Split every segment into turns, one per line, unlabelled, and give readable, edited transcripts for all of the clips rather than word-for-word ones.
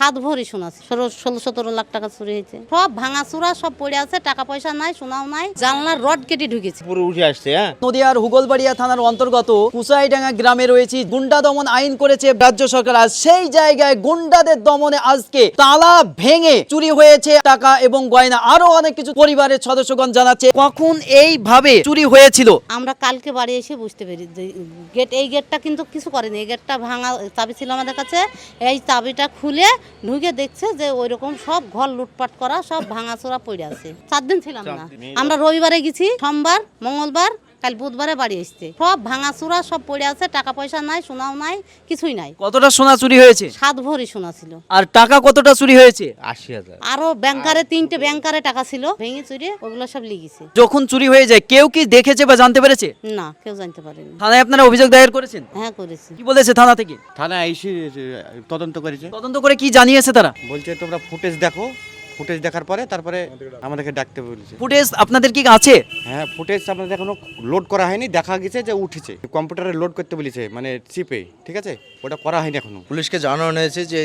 হাত ভরি সোনা 16-17 লাখ টাকা চুরি হয়েছে। সব ভাঙাচুরা, সব পড়ে আছে, টাকা পয়সা নাই, সোনাও নাই, জানলার রড কেটে ঢুকেছে।
পুরো উঠে আসছে।
নদিয়ার হুগলবাড়িয়া থানার অন্তর্গত কুচাইডাঙ্গা গ্রামে রয়েছে। গুন্ডা দমন আইন করেছে রাজ্য সরকার। আর সেই জায়গায় গুন্ডাদের দমনে আজকে তালা ভেঙে চুরি হয়েছে টাকা এবং গয়না, আরো অনেক কিছু। পরিবারের সদস্যগণ জানাচ্ছে কখন এইভাবে চুরি হয়েছিল।
আমরা কালকে বাড়ি এসে বুঝতে পেরেছি যে এই গেটটা কিন্তু কিছু করেনি। এই গেটটা ভাঙা চাবি ছিল আমাদের কাছে। এই চাবিটা খুলে ঢুকে দেখছে যে ওইরকম সব ঘর লুটপাট করা, সব ভাঙাচোরা পড়ে আছে। 4 দিন ছিলাম না আমরা। রবিবারে গেছি, সোমবার, মঙ্গলবার, কাল বুধবারে বাড়ি এসছে। সব ভাঙাচোরা, সব পড়ে আছে, টাকা পয়সা নাই, সোনাও নাই, কিছুই নাই।
কতটা সোনা চুরি হয়েছে?
7 ভরি সোনা ছিল।
আর টাকা কতটা চুরি হয়েছে?
80,000।
আরো ব্যাংকারে 3টে ব্যাংকারে টাকা ছিল, ভেঙে চুরি ওগুলো সব লিখেছে।
যখন চুরি হয়ে যায় কেউ কি দেখেছে বা জানতে পেরেছে?
না, কেউ জানতে পারেনি।
থানায় আপনারা অভিযোগ দায়ের করেছেন?
হ্যাঁ, করেছি।
কি বলেছে থানা থেকে?
থানা এসে তদন্ত করেছে।
তদন্ত করে কি জানিয়েছে তারা?
বলছে তোমরা ফুটেজ দেখো, ফুটেজ দেখার পরে তারপরে আমাদেরকে ডাকতে বলেছে।
ফুটেজ আপনাদের কি আছে?
হ্যাঁ, ফুটেজ আমাদের এখনো লোড করা হয়নি। দেখা গেছে যে উঠেছে, কম্পিউটারে লোড করতে বলেছে, মানে চিপে। ঠিক আছে, ওটা করা হয়নি এখনো।
পুলিশকে জানানো হয়েছে যে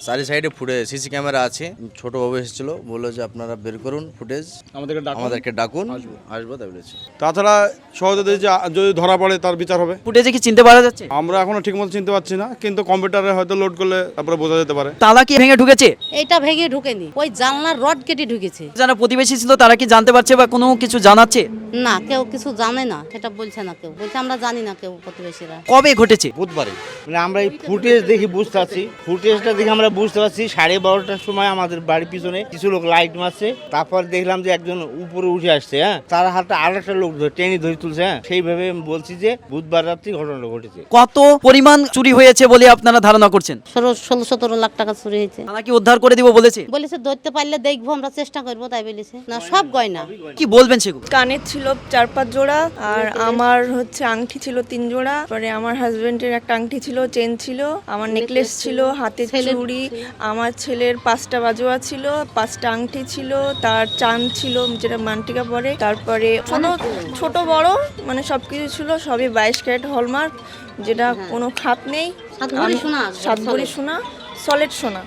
চারি সাইডে সিসি ক্যামেরা আছে। ছোট বাবু এসেছিল, বললো যে আপনারা বের করুন ফুটেজ, আমাদেরকে ডাকুন, আসবো তাই বলেছে।
তাছাড়া সহজে যদি ধরা পড়ে তার বিচার হবে।
ফুটেজে কি চিনতে পারা যাচ্ছে?
আমরা এখনো ঠিকমতো চিনতে পারছি না, কিন্তু কম্পিউটারে হয়তো লোড করলে তারপরে বোঝা যেতে পারে।
তালা কি ভেঙে ঢুকেছে?
এইটা ভেঙে ঢুকেনি, ওই জানলার রড কেটে ঢুকেছে।
যারা প্রতিবেশী ছিল তারা কি জানতে পারছে বা কোনো কিছু জানাচ্ছে?
না, কেউ কিছু জানে না, সেটা বলছে না কেউ। বলছে আমরা জানি না কেউ, প্রতিবেশীরা।
কবে ঘটেছে?
বুধবারে।
মানে আমরা এই ফুটেজ দেখি বুঝতে পারছি, ফুটেজটা দেখে আমরা বুঝতে পারছি 12:30টার সময় আমাদের বাড়ির পিছনে কিছু লোক লাইট মারছে। তারপর দেখলাম যে একজন উপরে উঠে আসছে। তার হাতে আরেকটা লোক টেনে ধরে তুলছে। সেইভাবে আমি বলছি যে বুধবার রাত্রি ঘটনাটা ঘটেছে।
কত পরিমাণ চুরি হয়েছে বলে আপনারা ধারণা করছেন?
16-17 লাখ টাকা চুরি হয়েছে।
থানা কি উদ্ধার করে দিব বলেছে?
বলেছে ধরতে পারলে দেখবো, আমরা চেষ্টা করবো, তাই বলেছে। না, সব গয়না।
কি বলবেন সেগুলো?
কানের ছিল 4-5 জোড়া, আর আমার হচ্ছে আংটি ছিল 3 জোড়া। পরে আমার হাজবেন্ডের একটা আংটি ছিল, চেন ছিল, আমার নেকলেস ছিল, হাতে চুড়ি, আমার ছেলের 5টা বাজোয়া ছিল, 5টা আংটি ছিল, তার চান ছিল যেটা মানটিকা পরে। তারপরে ছোট বড় মানে সবকিছু ছিল, সবই 22 ক্যারেট হলমার্ক, যেটা কোনো খাত নেই।
7 ভরি সোনা,
7 ভরি সোনা, সলিড সোনা।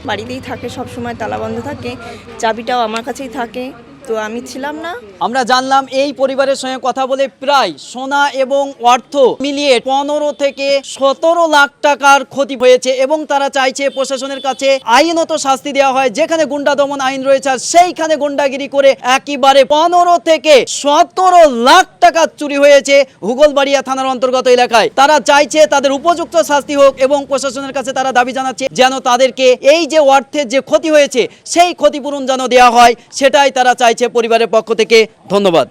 বাড়িতেই থাকে, সব সময় তালা বন্ধ থাকে, চাবিটাও আমার কাছেই থাকে, তো আমি ছিলাম না।
আমরা জানলাম এই পরিবারের সঙ্গে কথা বলে প্রায় সোনা এবং অর্থ মিলিয়ে 15 থেকে 17 লাখ টাকার ক্ষতি হয়েছে এবং তারা চাইছে প্রশাসনের কাছে আইনত শাস্তি দেওয়া হয়। যেখানে গুন্ডা দমন আইন রয়েছে আর সেইখানে গুন্ডাগিরি করে একেবারে 15 থেকে 17 লাখ টাকা চুরি হয়েছে হুগলবাড়িয়া থানার অন্তর্গত এলাকায়। তারা চাইছে তাদের উপযুক্ত শাস্তি হোক এবং প্রশাসনের কাছে তারা দাবি জানাচ্ছে যেন তাদেরকে এই যে অর্থের যে ক্ষতি হয়েছে সেই ক্ষতিপূরণ যেন দেওয়া হয়, সেটাই তারা চাইছে পরিবারের পক্ষ থেকে। ধন্যবাদ।